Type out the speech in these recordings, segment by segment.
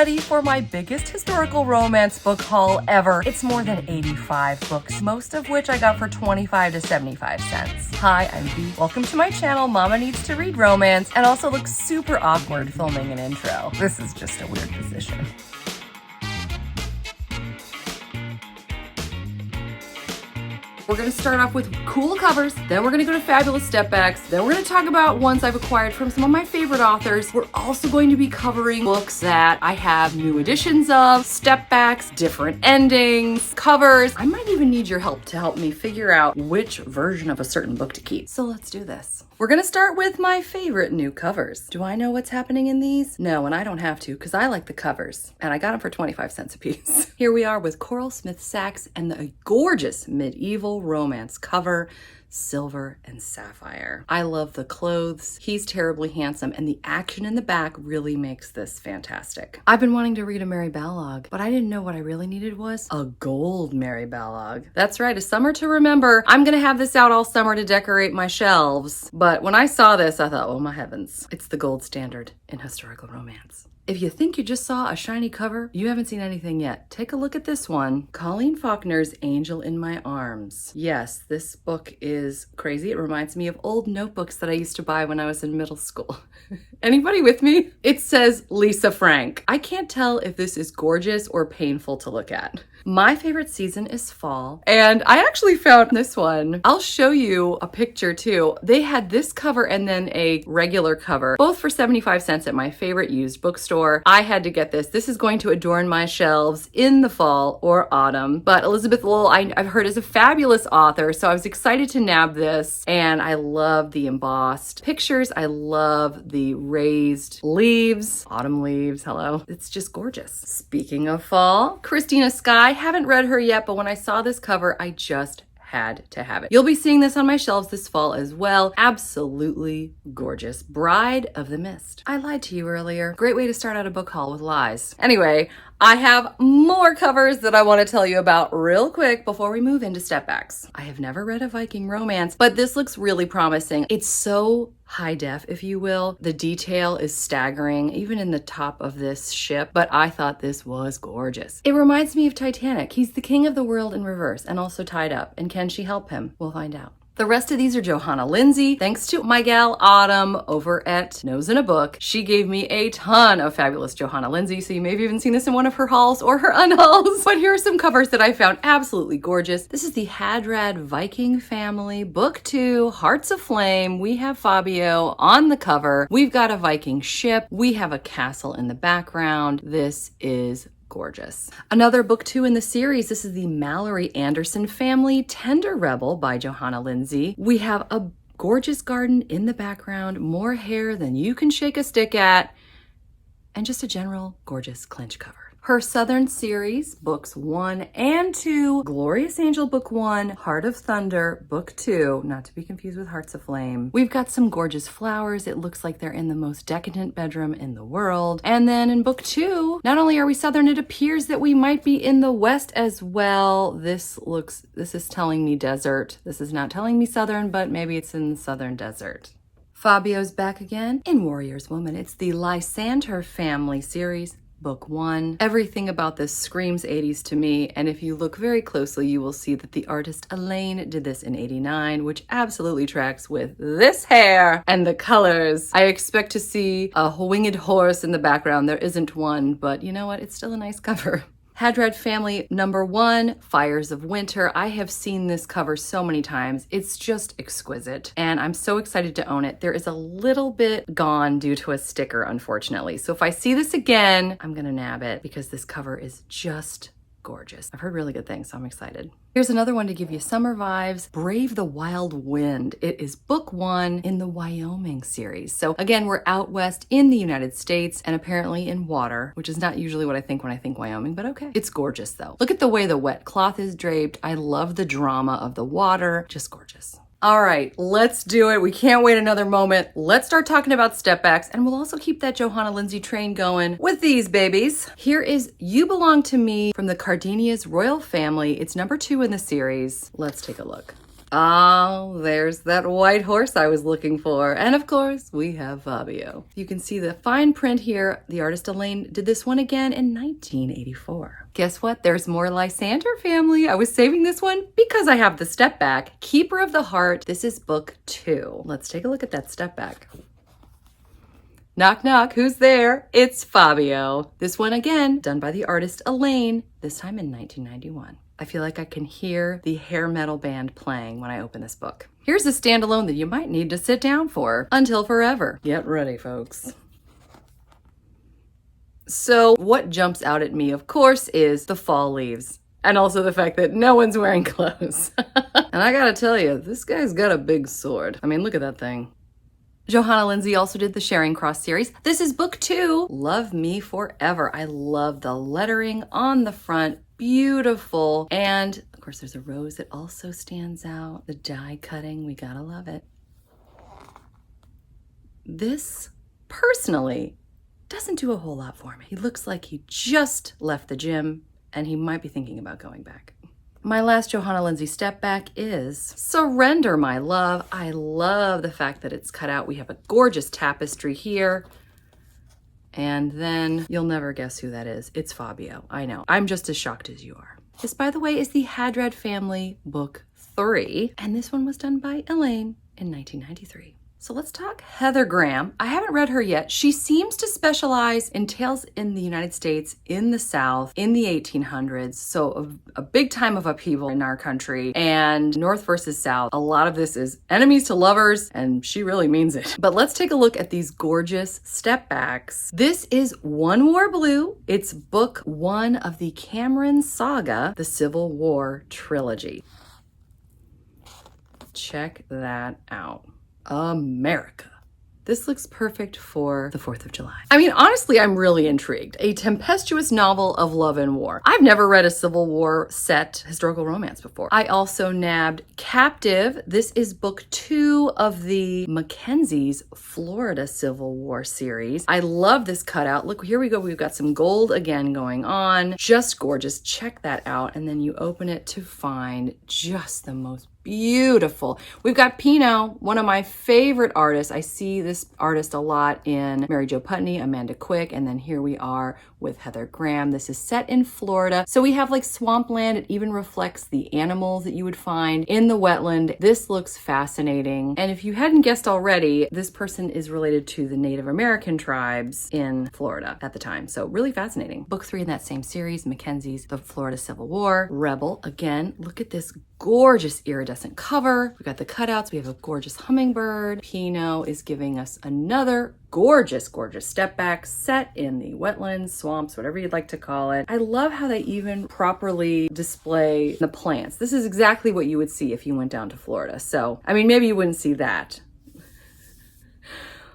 ready for my biggest historical romance book haul ever. It's more than 85 books, most of which I got for 25 to 75 cents. Hi, I'm Bea. Welcome to my channel, Mama Needs to Read Romance, and also looks super awkward filming an intro. This is just a weird position. We're gonna start off with cool covers, then we're gonna go to fabulous stepbacks, then we're gonna talk about ones I've acquired from some of my favorite authors. We're also going to be covering books that I have new editions of, stepbacks, different endings, covers. I might even need your help to help me figure out which version of a certain book to keep. So let's do this. We're gonna start with my favorite new covers. Do I know what's happening in these? No, and I don't have to because I like the covers and I got them for 25 cents a piece. Here we are with Coral Smith Sachs and the gorgeous medieval romance cover, Silver and Sapphire. I love the clothes. He's terribly handsome and the action in the back really makes this fantastic. I've been wanting to read a Mary Ballog, but I didn't know what I really needed was a gold Mary Ballog. That's right, a summer to remember. I'm gonna have this out all summer to decorate my shelves. But when I saw this, I thought, oh my heavens, it's the gold standard in historical romance. If you think you just saw a shiny cover, you haven't seen anything yet. Take a look at this one. Colleen Faulkner's Angel in My Arms. Yes, this book is crazy. It reminds me of old notebooks that I used to buy when I was in middle school. Anybody with me? It says Lisa Frank. I can't tell if this is gorgeous or painful to look at. My favorite season is fall, and I actually found this one. I'll show you a picture too. They had this cover and then a regular cover, both for 75 cents at my favorite used bookstore. I had to get this. This is going to adorn my shelves in the fall or autumn. But Elizabeth Lowell, I've heard is a fabulous author, so I was excited to nab this, and I love the embossed pictures. I love the raised leaves, autumn leaves, hello. It's just gorgeous. Speaking of fall, Christina Sky. I haven't read her yet, but when I saw this cover, I just had to have it. You'll be seeing this on my shelves this fall as well. Absolutely gorgeous. Bride of the Mist. I lied to you earlier. Great way to start out a book haul with lies. Anyway, I have more covers that I want to tell you about real quick before we move into stepbacks. I have never read a Viking romance, but this looks really promising. It's so high def, if you will. The detail is staggering, even in the top of this ship, but I thought this was gorgeous. It reminds me of Titanic. He's the king of the world in reverse and also tied up. And can she help him? We'll find out. The rest of these are Johanna Lindsey. Thanks to my gal Autumn over at Nose in a Book. She gave me a ton of fabulous Johanna Lindsey, so you may have even seen this in one of her hauls or her unhauls. But here are some covers that I found absolutely gorgeous. This is the Hadrad Viking Family, Book 2, Hearts of Flame. We have Fabio on the cover. We've got a Viking ship. We have a castle in the background. This is gorgeous. Another book 2 in the series, this is the Mallory Anderson Family, Tender Rebel by Johanna Lindsey. We have a gorgeous garden in the background, more hair than you can shake a stick at, and just a general gorgeous clinch cover. Her Southern series, books 1 and 2, Glorious Angel book 1, Heart of Thunder book 2, not to be confused with Hearts of Flame. We've got some gorgeous flowers. It looks like they're in the most decadent bedroom in the world. And then in book 2, not only are we Southern, it appears that we might be in the West as well. This is telling me desert. This is not telling me Southern, but maybe it's in the Southern desert. Fabio's back again in Warrior's Woman. It's the Lysander Family series, Book 1. Everything about this screams 80s to me, and if you look very closely, you will see that the artist Elaine did this in '89, which absolutely tracks with this hair and the colors. I expect to see a winged horse in the background. There isn't one, but you know what? It's still a nice cover. Hadrad Family number 1, Fires of Winter. I have seen this cover so many times. It's just exquisite, and I'm so excited to own it. There is a little bit gone due to a sticker, unfortunately. So if I see this again, I'm gonna nab it because this cover is just gorgeous. I've heard really good things, so I'm excited. Here's another one to give you summer vibes, Brave the Wild Wind. It is book 1 in the Wyoming series. So again, we're out west in the United States and apparently in water, which is not usually what I think when I think Wyoming, but okay. It's gorgeous though. Look at the way the wet cloth is draped. I love the drama of the water, just gorgeous. All right, let's do it. We can't wait another moment. Let's start talking about stepbacks, and we'll also keep that Johanna Lindsey train going with these babies. Here is You Belong to Me from the Cardenia's Royal Family. It's number 2 in the series. Let's take a look. Oh, there's that white horse I was looking for. And of course, we have Fabio. You can see the fine print here. The artist Elaine did this one again in 1984. Guess what? There's more Lysander family. I was saving this one because I have the step back. Keeper of the Heart. This is book 2. Let's take a look at that step back. Knock, knock, who's there? It's Fabio. This one again, done by the artist Elaine, this time in 1991. I feel like I can hear the hair metal band playing when I open this book. Here's a standalone that you might need to sit down for until forever. Get ready, folks. So what jumps out at me, of course, is the fall leaves. And also the fact that no one's wearing clothes. And I gotta tell you, this guy's got a big sword. I mean, look at that thing. Johanna Lindsay also did the Sharing Cross series. This is book 2, Love Me Forever. I love the lettering on the front, beautiful. And of course there's a rose that also stands out. The die cutting, we gotta love it. This, personally, doesn't do a whole lot for me. He looks like he just left the gym and he might be thinking about going back. My last Johanna Lindsay step back is Surrender My Love. I love the fact that it's cut out. We have a gorgeous tapestry here. And then you'll never guess who that is. It's Fabio. I know. I'm just as shocked as you are. This, by the way, is the Hadrad Family book 3. And this one was done by Elaine in 1993. So let's talk Heather Graham. I haven't read her yet. She seems to specialize in tales in the United States, in the South, in the 1800s. So a big time of upheaval in our country, and North versus South. A lot of this is enemies to lovers, and she really means it. But let's take a look at these gorgeous step backs. This is One War Blue. It's book 1 of the Cameron Saga, the Civil War trilogy. Check that out. America. This looks perfect for the 4th of July. I mean, honestly, I'm really intrigued. A tempestuous novel of love and war. I've never read a Civil War set historical romance before. I also nabbed Captive. This is book 2 of the Mackenzie's Florida Civil War series. I love this cutout. Look, here we go. We've got some gold again going on. Just gorgeous. Check that out. And then you open it to find just the most beautiful. We've got Pino, one of my favorite artists. I see this artist a lot in Mary Jo Putney, Amanda Quick, and then here we are with Heather Graham. This is set in Florida. So we have like swampland. It even reflects the animals that you would find in the wetland. This looks fascinating. And if you hadn't guessed already, this person is related to the Native American tribes in Florida at the time. So really fascinating. Book 3 in that same series, Mackenzie's The Florida Civil War. Rebel, again, look at this gorgeous iridescent cover. We've got the cutouts. We have a gorgeous hummingbird. Pino is giving us another gorgeous, gorgeous step back set in the wetlands, swamps, whatever you'd like to call it. I love how they even properly display the plants. This is exactly what you would see if you went down to Florida. So, I mean, maybe you wouldn't see that,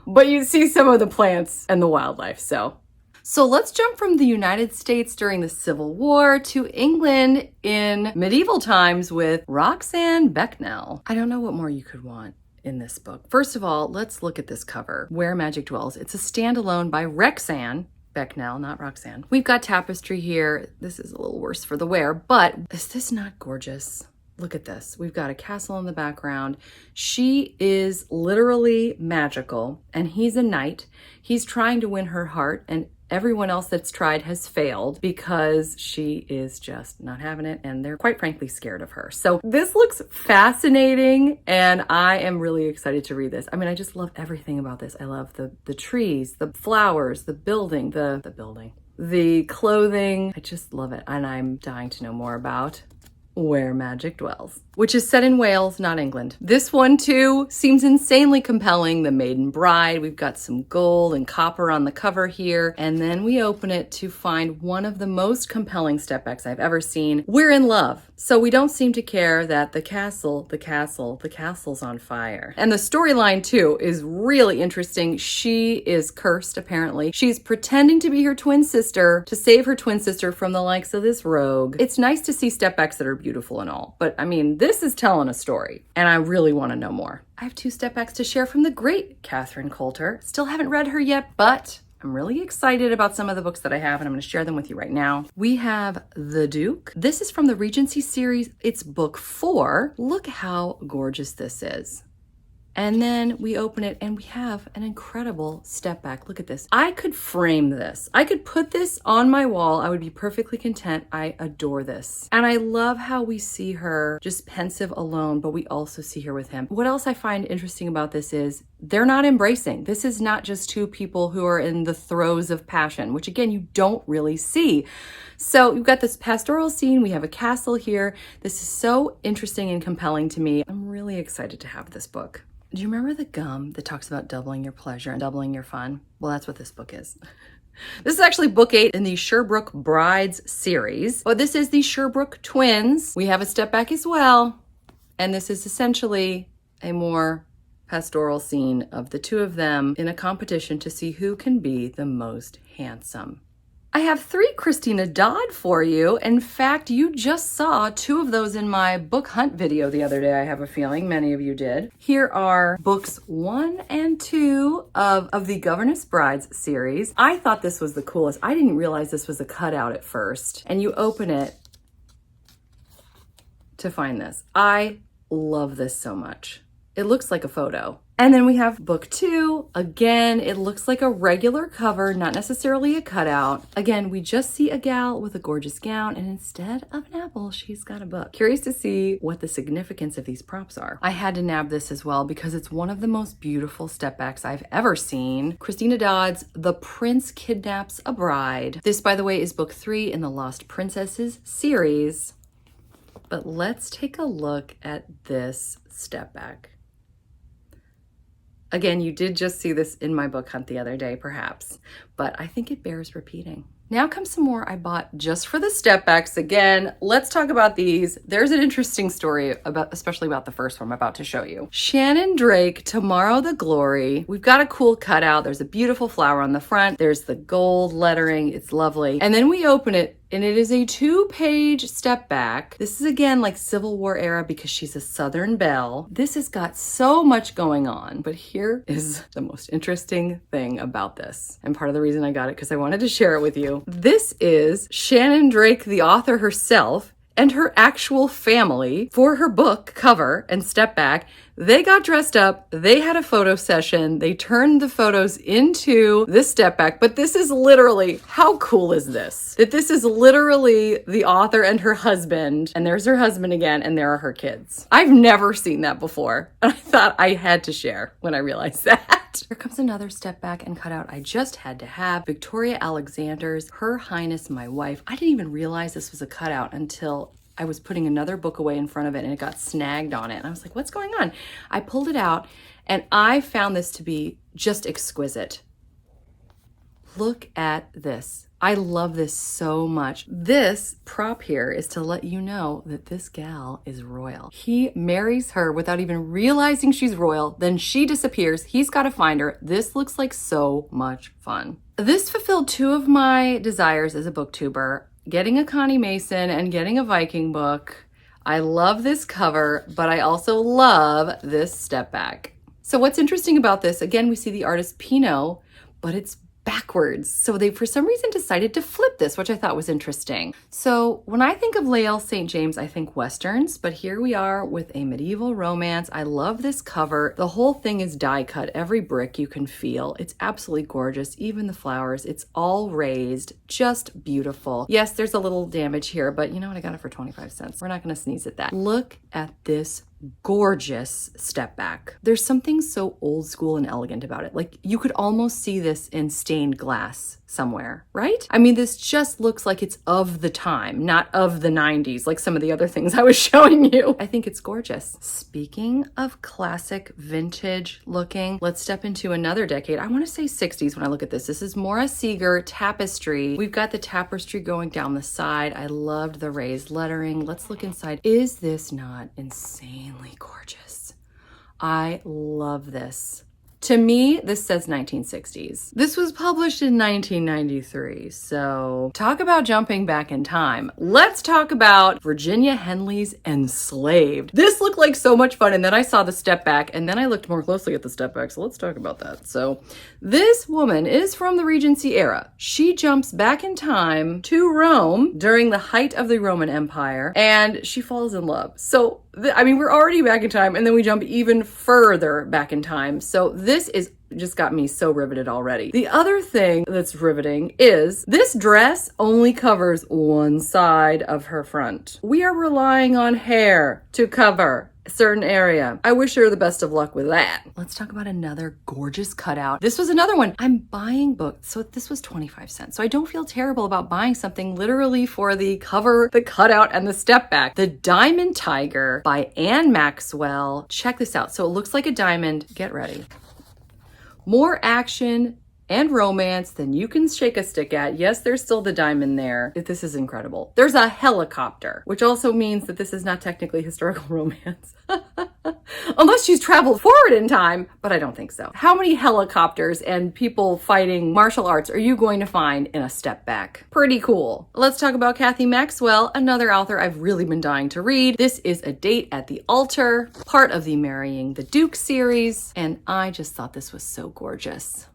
but you'd see some of the plants and the wildlife. So let's jump from the United States during the Civil War to England in medieval times with Roxanne Becknell. I don't know what more you could want in this book. First of all, let's look at this cover, Where Magic Dwells. It's a standalone by Rexanne Becknell, not Roxanne. We've got tapestry here. This is a little worse for the wear, but is this not gorgeous? Look at this. We've got a castle in the background. She is literally magical, and he's a knight. He's trying to win her heart, and everyone else that's tried has failed because she is just not having it, and they're quite frankly scared of her. So this looks fascinating, and I am really excited to read this. I mean, I just love everything about this. I love the trees, the flowers, the building, the clothing. I just love it, and I'm dying to know more about Where Magic Dwells, which is set in Wales, not England. This one too seems insanely compelling. The Maiden Bride. We've got some gold and copper on the cover here. And then we open it to find one of the most compelling step backs I've ever seen. We're in love. So we don't seem to care that the castle's on fire. And the storyline too is really interesting. She is cursed, apparently. She's pretending to be her twin sister to save her twin sister from the likes of this rogue. It's nice to see step backs that are beautiful and all, but I mean, this is telling a story, and I really want to know more. I have 2 step backs to share from the great Catherine Coulter. Still haven't read her yet, but I'm really excited about some of the books that I have, and I'm going to share them with you right now. We have The Duke. This is from the Regency series. It's book 4. Look how gorgeous this is. And then we open it and we have an incredible step back. Look at this. I could frame this. I could put this on my wall. I would be perfectly content. I adore this. And I love how we see her just pensive alone, but we also see her with him. What else I find interesting about this is they're not embracing. This is not just two people who are in the throes of passion, which again, you don't really see. So you've got this pastoral scene. We have a castle here. This is so interesting and compelling to me. I'm really excited to have this book. Do you remember the gum that talks about doubling your pleasure and doubling your fun? Well, that's what this book is. This is actually book 8 in the Sherbrooke Brides series. But this is the Sherbrooke twins. We have a step back as well. And this is essentially a more pastoral scene of the two of them in a competition to see who can be the most handsome. I have 3 Christina Dodd for you. In fact, you just saw 2 of those in my book hunt video the other day, I have a feeling many of you did. Here are books 1 and 2 of the Governess Brides series. I thought this was the coolest. I didn't realize this was a cutout at first. And you open it to find this. I love this so much. It looks like a photo. And then we have book 2. Again, it looks like a regular cover, not necessarily a cutout. Again, we just see a gal with a gorgeous gown, and instead of an apple, she's got a book. Curious to see what the significance of these props are. I had to nab this as well because it's one of the most beautiful step backs I've ever seen. Christina Dodd's The Prince Kidnaps a Bride. This, by the way, is book 3 in the Lost Princesses series. But let's take a look at this step back. Again, you did just see this in my book hunt the other day, perhaps, but I think it bears repeating. Now comes some more I bought just for the step backs. Again, let's talk about these. There's an interesting story about, especially about the first one I'm about to show you. Shannon Drake, Tomorrow the Glory. We've got a cool cutout. There's a beautiful flower on the front. There's the gold lettering. It's lovely. And then we open it and it is a 2-page step back. This is again like Civil War era because she's a Southern belle. This has got so much going on, but here is the most interesting thing about this. And part of the reason I got it because I wanted to share it with you. This is Shannon Drake, the author herself, and her actual family for her book cover and step back. They got dressed up, they had a photo session, they turned the photos into this step back, but this is literally, how cool is this? That this is literally the author and her husband, and there's her husband again, and there are her kids. I've never seen that before, and I thought I had to share when I realized that. Here comes another step back and cutout I just had to have. Victoria Alexander's Her Highness My Wife. I didn't even realize this was a cutout until I was putting another book away in front of it and it got snagged on it. And I was like, what's going on? I pulled it out and I found this to be just exquisite. Look at this. I love this so much. This prop here is to let you know that this gal is royal. He marries her without even realizing she's royal. Then she disappears. He's got to find her. This looks like so much fun. This fulfilled 2 of my desires as a booktuber. Getting a Connie Mason and getting a Viking book. I love this cover, but I also love this step back. So what's interesting about this, again, we see the artist Pinot, but it's backwards. So they, for some reason, decided to flip this, which I thought was interesting. So when I think of Lael St. James, I think Westerns, but here we are with a medieval romance. I love this cover. The whole thing is die cut. Every brick you can feel. It's absolutely gorgeous. Even the flowers, it's all raised, just beautiful. Yes, there's a little damage here, but you know what? I got it for 25 cents. We're not going to sneeze at that. Look at this gorgeous step back. There's something so old school and elegant about it. Like you could almost see this in stained glass somewhere, right? I mean, this just looks like it's of the time, not of the 90s, like some of the other things I was showing you. I think it's gorgeous. Speaking of classic vintage looking, let's step into another decade. I want to say 60s when I look at this. This is Maura Seeger Tapestry. We've got the tapestry going down the side. I loved the raised lettering. Let's look inside. Is this not insanely gorgeous? I love this. To me, this says 1960s. This was published in 1993, so talk about jumping back in time. Let's talk about Virginia Henley's Enslaved. This looked like so much fun, and then I saw the step back, and then I looked more closely at the step back, so let's talk about that. So this woman is from the Regency era. She jumps back in time to Rome during the height of the Roman Empire, and she falls in love. So I mean, we're already back in time, and then we jump even further back in time. So this is just got me so riveted already. The other thing that's riveting is this dress only covers one side of her front. We are relying on hair to cover a certain area. I wish her the best of luck with that. Let's talk about another gorgeous cutout. This was another one. I'm buying books, so this was 25 cents. So I don't feel terrible about buying something literally for the cover, the cutout, and the step back. The Diamond Tiger by Anne Maxwell. Check this out. So it looks like a diamond. Get ready. More action and romance than you can shake a stick at. Yes, there's still the diamond there. This is incredible. There's a helicopter, which also means that this is not technically historical romance. Unless she's traveled forward in time, but I don't think so. How many helicopters and people fighting martial arts are you going to find in a step back? Pretty cool. Let's talk about Kathy Maxwell, another author I've really been dying to read. This is A Date at the Altar, part of the Marrying the Duke series, and I just thought this was so gorgeous.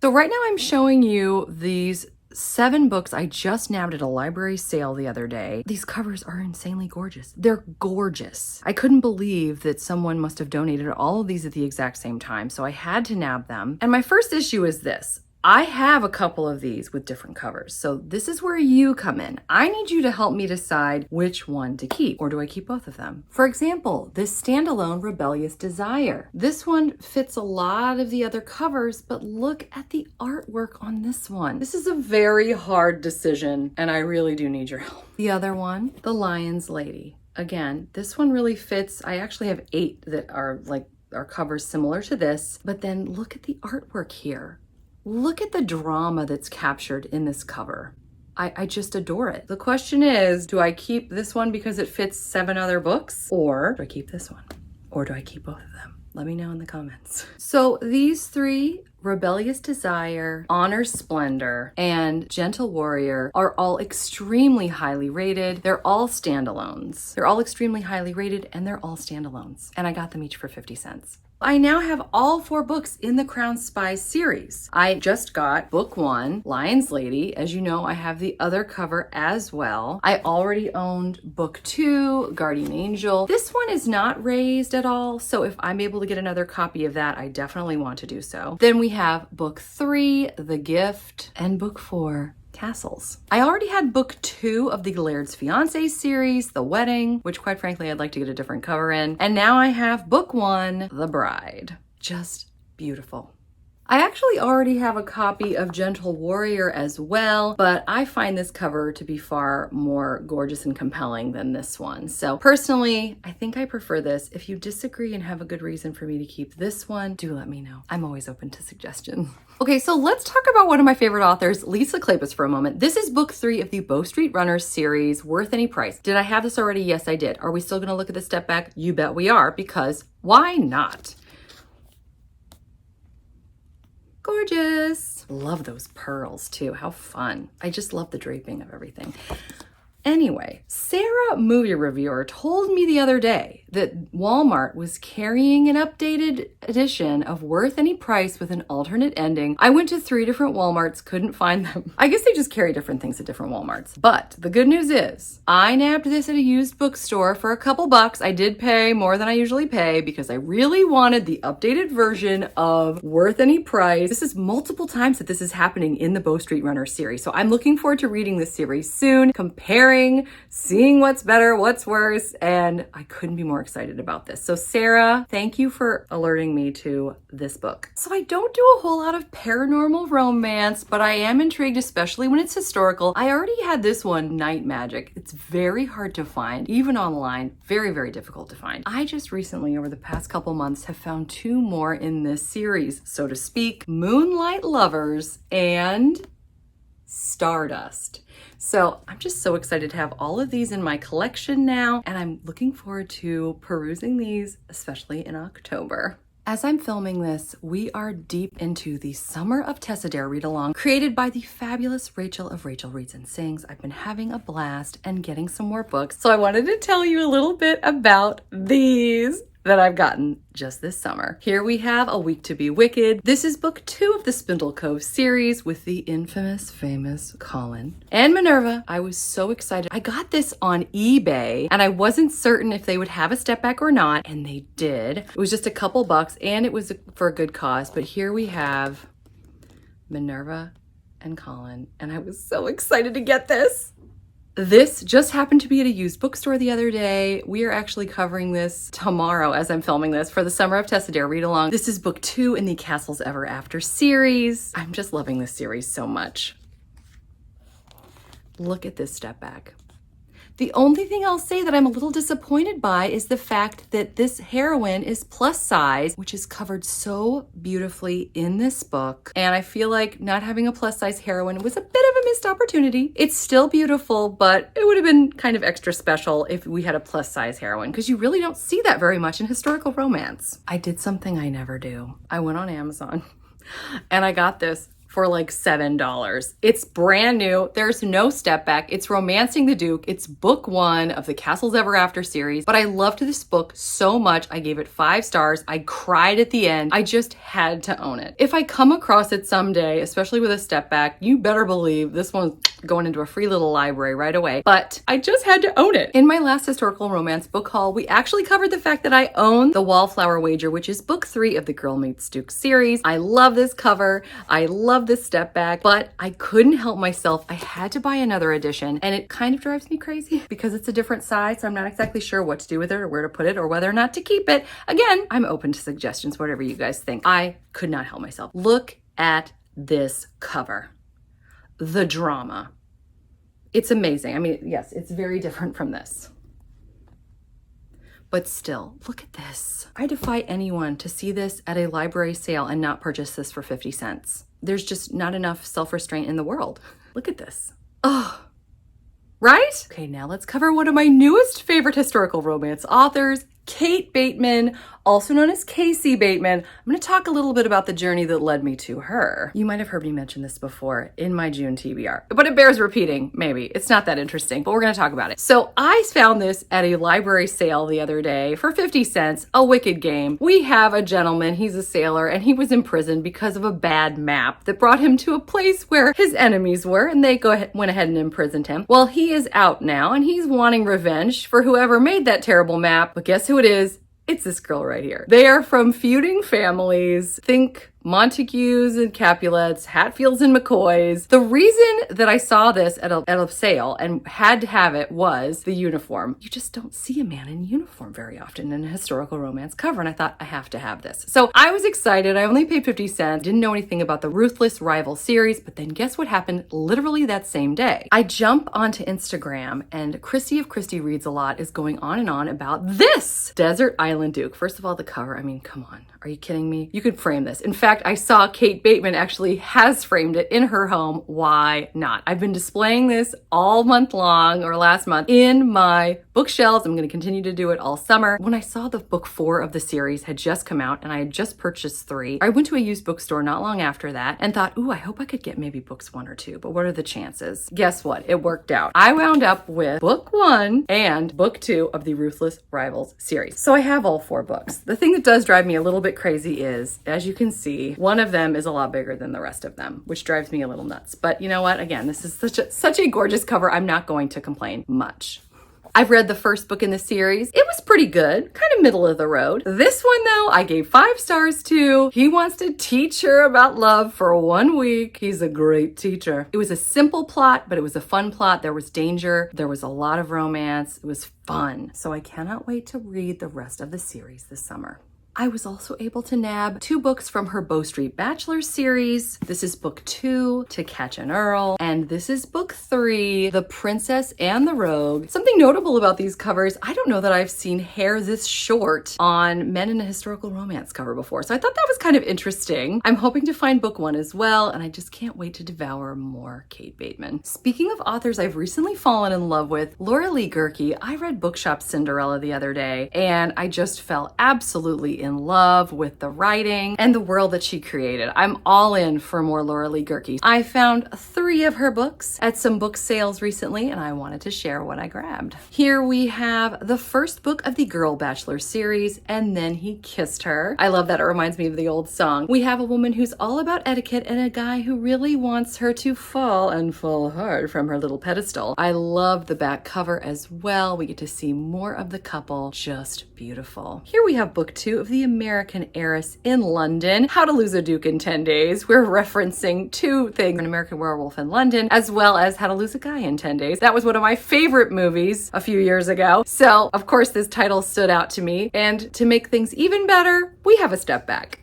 So right now I'm showing you these 7 books I just nabbed at a library sale the other day. These covers are insanely gorgeous. They're gorgeous. I couldn't believe that someone must have donated all of these at the exact same time, so I had to nab them. And my first issue is this. I have a couple of these with different covers, so this is where you come in. I need you to help me decide which one to keep, or do I keep both of them? For example, this standalone Rebellious Desire. This one fits a lot of the other covers, but look at the artwork on this one. This is a very hard decision, and I really do need your help. The other one, The Lion's Lady. Again, this one really fits. I actually have 8 that are covers similar to this, but then look at the artwork here. Look at the drama that's captured in this cover. I just adore it. The question is, do I keep this one because it fits 7 other books? Or do I keep this one? Or do I keep both of them? Let me know in the comments. So these 3, Rebellious Desire, Honor Splendor, and Gentle Warrior, are all extremely highly rated. They're all standalones. They're all extremely highly rated, and they're all standalones. And I got them each for 50 cents. I now have all 4 books in the Crown Spies series. I just got book 1, Lion's Lady. As you know, I have the other cover as well. I already owned book 2, Guardian Angel. This one is not raised at all, so if I'm able to get another copy of that, I definitely want to do so. Then we have book 3, The Gift, and book 4, Castles. I already had book 2 of the Laird's Fiancé series, The Wedding, which quite frankly I'd like to get a different cover in. And now I have book 1, The Bride. Just beautiful. I actually already have a copy of Gentle Warrior as well, but I find this cover to be far more gorgeous and compelling than this one. So personally, I think I prefer this. If you disagree and have a good reason for me to keep this one, do let me know. I'm always open to suggestions. Okay, so let's talk about one of my favorite authors, Lisa Kleypas, for a moment. This is book 3 of the Bow Street Runners series, Worth Any Price. Did I have this already? Yes, I did. Are we still gonna look at the step back? You bet we are, because why not? Gorgeous. Love those pearls too. How fun. I just love the draping of everything. Anyway, Sarah, movie reviewer, told me the other day that Walmart was carrying an updated edition of Worth Any Price with an alternate ending. I went to 3 different Walmarts, couldn't find them. I guess they just carry different things at different Walmarts. But the good news is, I nabbed this at a used bookstore for a couple bucks. I did pay more than I usually pay because I really wanted the updated version of Worth Any Price. This is multiple times that this is happening in the Bow Street Runner series. So I'm looking forward to reading this series soon, comparing, seeing what's better, what's worse, and I couldn't be more excited about this. So Sarah, thank you for alerting me to this book. So I don't do a whole lot of paranormal romance, but I am intrigued, especially when it's historical. I already had this one, Night Magic. It's very hard to find, even online, very, very difficult to find. I just recently, over the past couple months, have found 2 more in this series, so to speak, Moonlight Lovers and Stardust. So I'm just so excited to have all of these in my collection now, and I'm looking forward to perusing these, especially in October. As I'm filming this, we are deep into the Summer of Tessa Dare read along, created by the fabulous Rachel of Rachel Reads and Sings. I've been having a blast and getting some more books, so I wanted to tell you a little bit about these that I've gotten just this summer. Here we have A Week to Be Wicked. This is book 2 of the Spindle Cove series with the infamous, famous Colin and Minerva. I was so excited. I got this on eBay and I wasn't certain if they would have a step back or not, and they did. It was just a couple bucks and it was for a good cause, but here we have Minerva and Colin, and I was so excited to get this. This just happened to be at a used bookstore the other day. We are actually covering this tomorrow as I'm filming this for the Summer of Tessa Dare read along. This is book 2 in the Castles Ever After series. I'm just loving this series so much. Look at this step back. The only thing I'll say that I'm a little disappointed by is the fact that this heroine is plus size, which is covered so beautifully in this book. And I feel like not having a plus size heroine was a bit of a missed opportunity. It's still beautiful, but it would have been kind of extra special if we had a plus size heroine, because you really don't see that very much in historical romance. I did something I never do. I went on Amazon and I got this for like $7. It's brand new. There's no step back. It's Romancing the Duke. It's book 1 of the Castles Ever After series, but I loved this book so much. I gave it 5 stars. I cried at the end. I just had to own it. If I come across it someday, especially with a step back, you better believe this one's going into a free little library right away, but I just had to own it. In my last historical romance book haul, we actually covered the fact that I own The Wallflower Wager, which is book 3 of the Girl Meets Duke series. I love this cover. I love this step back, but I couldn't help myself. I had to buy another edition, and it kind of drives me crazy because it's a different size, so I'm not exactly sure what to do with it or where to put it or whether or not to keep it. Again, I'm open to suggestions, whatever you guys think. I could not help myself. Look at this cover. The drama. It's amazing. I mean, yes, it's very different from this. But still, look at this. I defy anyone to see this at a library sale and not purchase this for 50 cents. There's just not enough self-restraint in the world. Look at this. Oh, right? Okay, now let's cover one of my newest favorite historical romance authors, Kate Bateman, also known as Casey Bateman. I'm going to talk a little bit about the journey that led me to her. You might have heard me mention this before in my June TBR, but it bears repeating, maybe. It's not that interesting, but we're going to talk about it. So I found this at a library sale the other day for 50 cents, a wicked game. We have a gentleman, he's a sailor, and he was imprisoned because of a bad map that brought him to a place where his enemies were, and they went ahead and imprisoned him. Well, he is out now, and he's wanting revenge for whoever made that terrible map, but guess who it is? It's this girl right here. They are from feuding families. Think Montagues and Capulets, Hatfields and McCoys. The reason that I saw this at a sale and had to have it was the uniform. You just don't see a man in uniform very often in a historical romance cover, and I thought I have to have this. So I was excited. I only paid 50 cents. Didn't know anything about the Ruthless Rival series, but then guess what happened literally that same day? I jump onto Instagram and Christy of Christy Reads a Lot is going on and on about this Desert Island Duke. First of all, the cover, I mean, come on. Are you kidding me? You could frame this. In fact, I saw Kate Bateman actually has framed it in her home. Why not? I've been displaying this all month long or last month in my bookshelves. I'm going to continue to do it all summer. When I saw the book 4 of the series had just come out and I had just purchased 3, I went to a used bookstore not long after that and thought, ooh, I hope I could get maybe books 1 or 2, but what are the chances? Guess what? It worked out. I wound up with book 1 and book 2 of the Ruthless Rivals series. So I have all 4 books. The thing that does drive me a little bit crazy is, as you can see, one of them is a lot bigger than the rest of them, which drives me a little nuts. But you know what? Again, this is such a gorgeous cover. I'm not going to complain much. I've read the first book in the series. It was pretty good, kind of middle of the road. This one though, I gave 5 stars to. He wants to teach her about love for 1 week. He's a great teacher. It was a simple plot, but it was a fun plot. There was danger. There was a lot of romance. It was fun. So I cannot wait to read the rest of the series this summer. I was also able to nab 2 books from her Bow Street Bachelor series. This is book 2, To Catch an Earl, and this is book 3, The Princess and the Rogue. Something notable about these covers, I don't know that I've seen hair this short on men in a historical romance cover before, so I thought that was kind of interesting. I'm hoping to find book 1 as well, and I just can't wait to devour more Kate Bateman. Speaking of authors I've recently fallen in love with, Laura Lee Gerke. I read Bookshop Cinderella the other day, and I just fell absolutely in love with the writing and the world that she created. I'm all in for more Laura Lee Gerke. I found 3 of her books at some book sales recently, and I wanted to share what I grabbed. Here we have the first book of the Girl Bachelor series, And Then He Kissed Her. I love that. It reminds me of the old song. We have a woman who's all about etiquette and a guy who really wants her to fall and fall hard from her little pedestal. I love the back cover as well. We get to see more of the couple. Just beautiful. Here we have book 2 of The American Heiress in London, How to Lose a Duke in 10 Days. We're referencing 2 things, An American Werewolf in London, as well as How to Lose a Guy in 10 Days. That was one of my favorite movies a few years ago. So, of course, this title stood out to me. And to make things even better, we have a step back.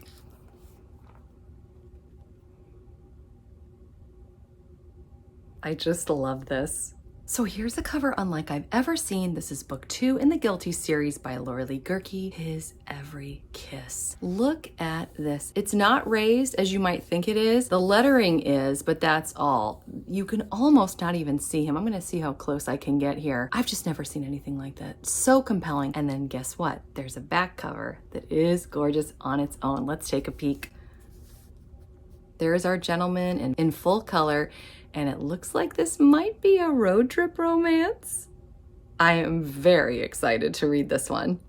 I just love this. So here's a cover unlike I've ever seen. This is book 2 in the Guilty series by Laura Lee Gerke, His Every Kiss. Look at this. It's not raised as you might think it is. The lettering is, but that's all. You can almost not even see him. I'm gonna see how close I can get here. I've just never seen anything like that. So compelling. And then guess what? There's a back cover that is gorgeous on its own. Let's take a peek. There's our gentleman in full color. And it looks like this might be a road trip romance. I am very excited to read this one.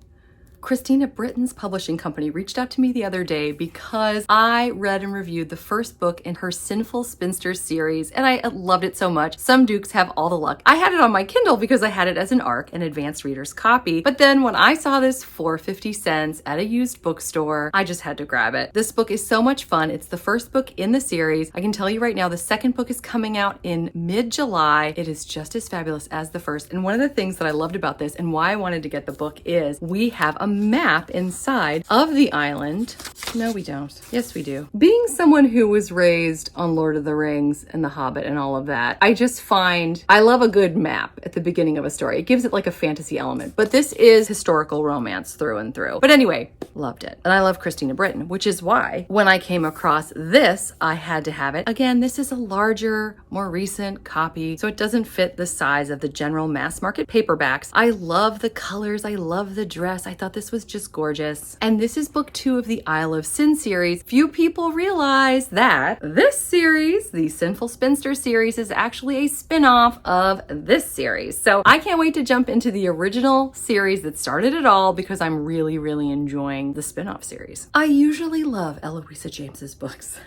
Christina Britton's publishing company reached out to me the other day because I read and reviewed the first book in her Sinful Spinster series, and I loved it so much. Some Dukes have all the luck. I had it on my Kindle because I had it as an ARC, an advanced reader's copy, but then when I saw this for 50 cents at a used bookstore, I just had to grab it. This book is so much fun. It's the first book in the series. I can tell you right now, the second book is coming out in mid-July. It is just as fabulous as the first, and one of the things that I loved about this and why I wanted to get the book is we have a map inside of the island. No, we don't. Yes, we do. Being someone who was raised on Lord of the Rings and The Hobbit and all of that, I just find I love a good map at the beginning of a story. It gives it like a fantasy element, but this is historical romance through and through. But anyway, loved it. And I love Christina Britton, which is why when I came across this, I had to have it. Again, this is a larger, more recent copy, so it doesn't fit the size of the general mass market paperbacks. I love the colors. I love the dress. I thought this was just gorgeous. And this is book 2 of the Isle of Sin series. Few people realize that this series, the Sinful Spinster series, is actually a spin-off of this series. So I can't wait to jump into the original series that started it all because I'm really, really enjoying the spin-off series. I usually love Eloisa James's books.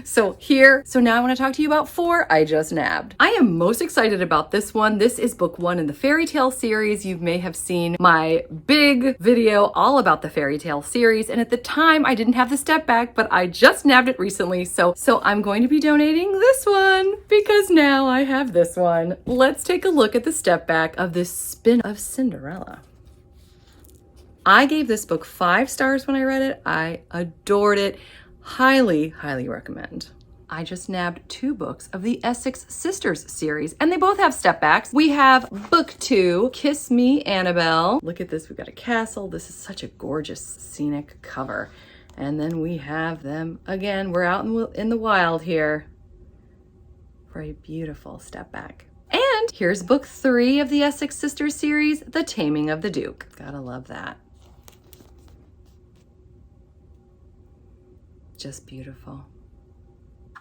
So now I want to talk to you about 4 I just nabbed. I am most excited about this one. This is book 1 in the fairy tale series. You may have seen my big video all about the fairy tale series. And at the time I didn't have the step back, but I just nabbed it recently. So I'm going to be donating this one because now I have this one. Let's take a look at the step back of this spin of Cinderella. I gave this book 5 stars when I read it. I adored it. Highly, highly recommend. I just nabbed 2 books of the Essex Sisters series, and they both have step backs. We have book 2, Kiss Me, Annabelle. Look at this, we've got a castle. This is such a gorgeous scenic cover. And then we have them again. We're out in the wild here for a beautiful step back. And here's book 3 of the Essex Sisters series, The Taming of the Duke. Gotta love that. Just beautiful.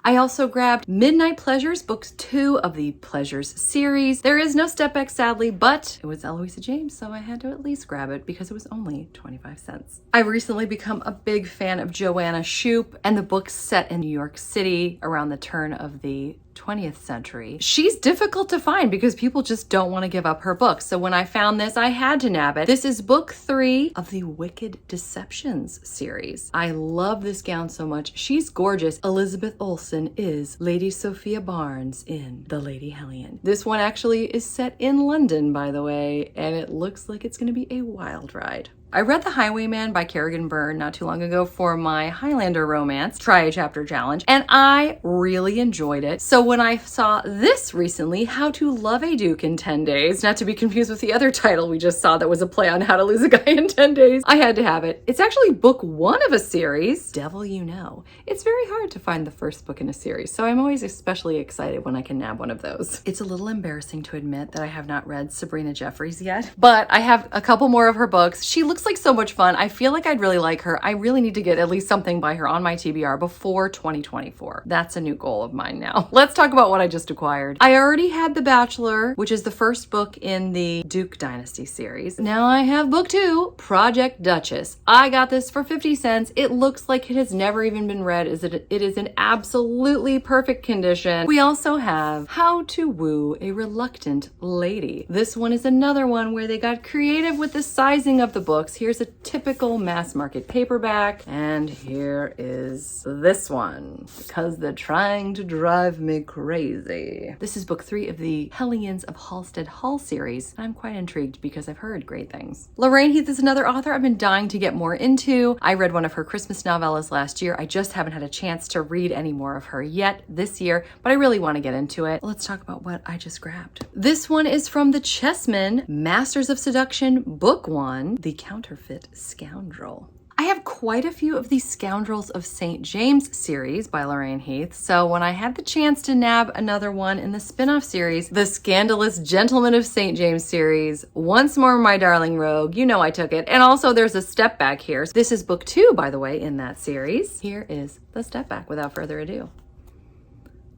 I also grabbed Midnight Pleasures, books 2 of the Pleasures series. There is no step back, sadly, but it was Eloisa James, so I had to at least grab it because it was only 25 cents. I've recently become a big fan of Joanna Shupe and the books set in New York City around the turn of the 20th century. She's difficult to find because people just don't want to give up her books. So when I found this, I had to nab it. This is book 3 of the Wicked Deceptions series. I love this gown so much. She's gorgeous. Elizabeth Olsen is Lady Sophia Barnes in The Lady Hellion. This one actually is set in London, by the way, and it looks like it's going to be a wild ride. I read The Highwayman by Kerrigan Byrne not too long ago for my Highlander romance, Try a Chapter Challenge, and I really enjoyed it. So when I saw this recently, How to Love a Duke in 10 Days, not to be confused with the other title we just saw that was a play on How to Lose a Guy in 10 Days, I had to have it. It's actually book 1 of a series, Devil You Know. It's very hard to find the first book in a series, so I'm always especially excited when I can nab one of those. It's a little embarrassing to admit that I have not read Sabrina Jeffries yet, but I have a couple more of her books. She looks like so much fun. I feel like I'd really like her. I really need to get at least something by her on my TBR before 2024. That's a new goal of mine now. Let's talk about what I just acquired. I already had The Bachelor, which is the first book in the Duke Dynasty series. Now I have book 2, Project Duchess. I got this for 50 cents. It looks like it has never even been read. It is in absolutely perfect condition. We also have How to Woo a Reluctant Lady. This one is another one where they got creative with the sizing of the books. Here's a typical mass market paperback, and here is this one, because they're trying to drive me crazy. This is book 3 of the Hellions of Halstead Hall series. I'm quite intrigued because I've heard great things. Lorraine Heath is another author I've been dying to get more into. I read one of her Christmas novellas last year. I just haven't had a chance to read any more of her yet this year, but I really want to get into it. Let's talk about what I just grabbed. This one is from the Chessmen, Masters of Seduction, book 1, The Counterfeit Scoundrel. I have quite a few of the Scoundrels of St. James series by Lorraine Heath, so when I had the chance to nab another one in the spin-off series, the Scandalous Gentlemen of St. James series, Once More My Darling Rogue, you know I took it, and also there's a step back here. This is book 2, by the way, in that series. Here is the step back without further ado.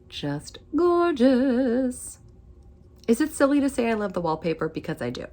Just gorgeous. Is it silly to say I love the wallpaper? Because I do.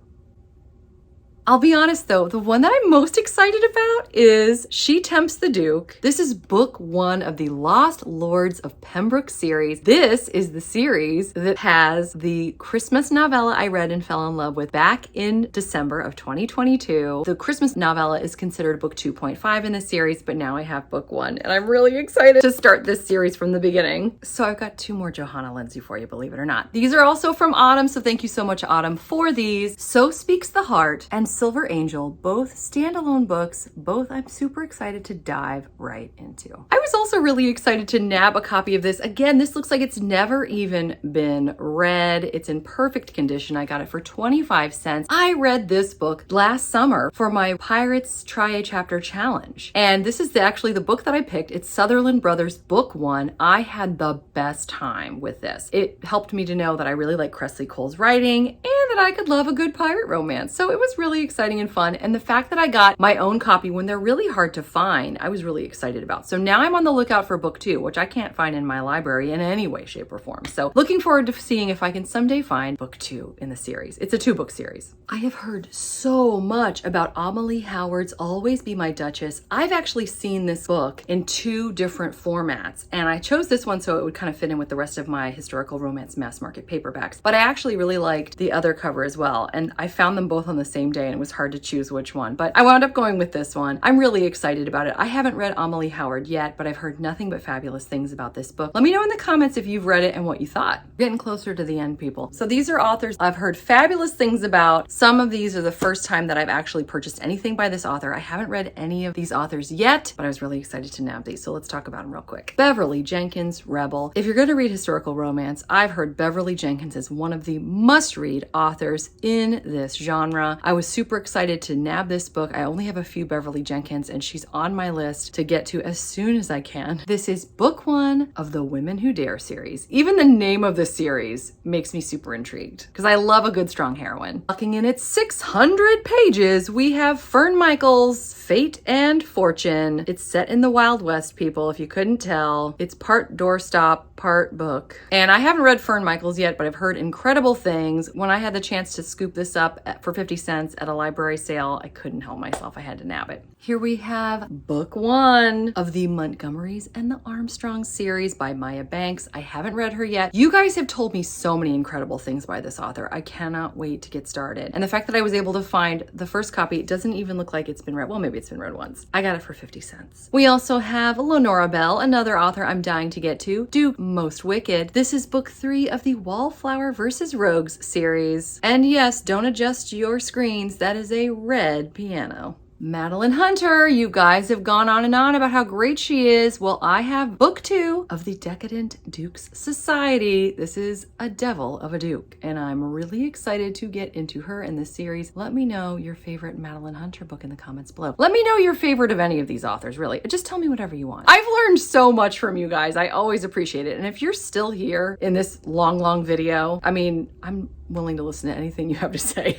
I'll be honest though, the one that I'm most excited about is She Tempts the Duke. This is book 1 of the Lost Lords of Pembroke series. This is the series that has the Christmas novella I read and fell in love with back in December of 2022. The Christmas novella is considered book 2.5 in the series, but now I have book 1 and I'm really excited to start this series from the beginning. So I've got 2 more Johanna Lindsey for you, believe it or not. These are also from Autumn, so thank you so much, Autumn, for these. So Speaks the Heart and Silver Angel, both standalone books, both I'm super excited to dive right into. I was also really excited to nab a copy of this. Again, this looks like it's never even been read. It's in perfect condition. I got it for 25 cents. I read this book last summer for my Pirates Try a Chapter Challenge. And this is actually the book that I picked. It's Sutherland Brothers book 1. I had the best time with this. It helped me to know that I really like Cressley Cole's writing and that I could love a good pirate romance. So it was really exciting and fun. And the fact that I got my own copy when they're really hard to find, I was really excited about. So now I'm on the lookout for book 2, which I can't find in my library in any way, shape, or form. So looking forward to seeing if I can someday find book 2 in the series. It's a 2-book series. I have heard so much about Amelie Howard's Always Be My Duchess. I've actually seen this book in 2 different formats, and I chose this one so it would kind of fit in with the rest of my historical romance mass market paperbacks. But I actually really liked the other cover as well, and I found them both on the same day and it was hard to choose which one, but I wound up going with this one. I'm really excited about it. I haven't read Amelie Howard yet, but I've heard nothing but fabulous things about this book. Let me know in the comments if you've read it and what you thought. Getting closer to the end, people. So these are authors I've heard fabulous things about. Some of these are the first time that I've actually purchased anything by this author. I haven't read any of these authors yet, but I was really excited to nab these. So let's talk about them real quick. Beverly Jenkins, Rebel. If you're going to read historical romance, I've heard Beverly Jenkins is one of the must-read authors in this genre. I was super excited to nab this book. I only have a few Beverly Jenkins and she's on my list to get to as soon as I can. This is book 1 of the Women Who Dare series. Even the name of the series makes me super intrigued because I love a good strong heroine. Looking in its 600 pages, we have Fern Michaels' Fate and Fortune. It's set in the Wild West, people, if you couldn't tell. It's part doorstop, part book. And I haven't read Fern Michaels yet, but I've heard incredible things. When I had the chance to scoop this up for 50 cents at a library sale, I couldn't help myself. I had to nab it. Here we have book 1 of the Montgomerys and the Armstrong series by Maya Banks. I haven't read her yet. You guys have told me so many incredible things by this author. I cannot wait to get started. And the fact that I was able to find the first copy, it doesn't even look like it's been read. Well, maybe it's been read once. I got it for 50 cents. We also have Lenora Bell, another author I'm dying to get to, Duke Most Wicked. This is book 3 of the Wallflower vs. Rogues series. And yes, don't adjust your screens. That is a red piano. Madeline Hunter. You guys have gone on and on about how great she is. Well, I have book 2 of the Decadent Dukes Society. This is a devil of a duke, and I'm really excited to get into her in this series. Let me know your favorite Madeline Hunter book in the comments below. Let me know your favorite of any of these authors, really. Just tell me whatever you want. I've learned so much from you guys. I always appreciate it. And if you're still here in this long video, I mean, I'm willing to listen to anything you have to say.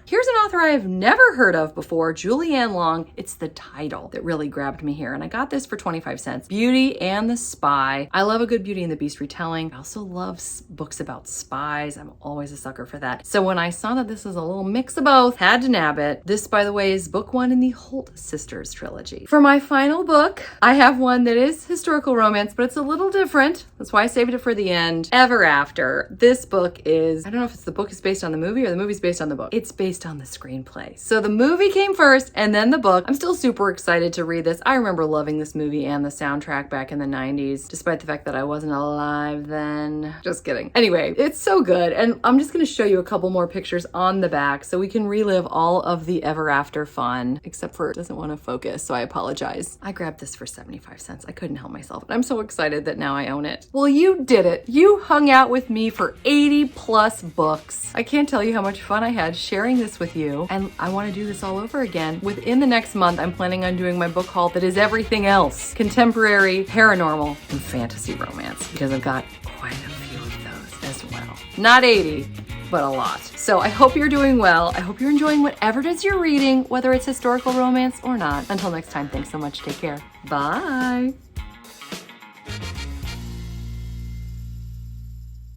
Here's an author I have never heard of before, Julianne Long. It's the title that really grabbed me here, and I got this for 25 cents. Beauty and the Spy. I love a good Beauty and the Beast retelling. I also love books about spies. I'm always a sucker for that. So when I saw that this was a little mix of both, had to nab it. This, by the way, is book 1 in the Holt Sisters trilogy. For my final book, I have one that is historical romance, but it's a little different. That's why I saved it for the end. Ever After. This book is, I don't know if it's the book is based on the movie or the movie's based on the book. It's based on the screenplay. So the movie came first and then the book. I'm still super excited to read this. I remember loving this movie and the soundtrack back in the 90s, despite the fact that I wasn't alive then. Just kidding. Anyway, it's so good. And I'm just going to show you a couple more pictures on the back so we can relive all of the Ever After fun, except for it doesn't want to focus, so I apologize. I grabbed this for 75 cents. I couldn't help myself. And I'm so excited that now I own it. Well, you did it. You hung out with me for 80 plus books. I can't tell you how much fun I had sharing this with you. And I want to do this all over again. Within the next month, I'm planning on doing my book haul that is everything else. Contemporary, paranormal, and fantasy romance. Because I've got quite a few of those as well. Not 80, but a lot. So I hope you're doing well. I hope you're enjoying whatever it is you're reading, whether it's historical romance or not. Until next time, thanks so much. Take care. Bye.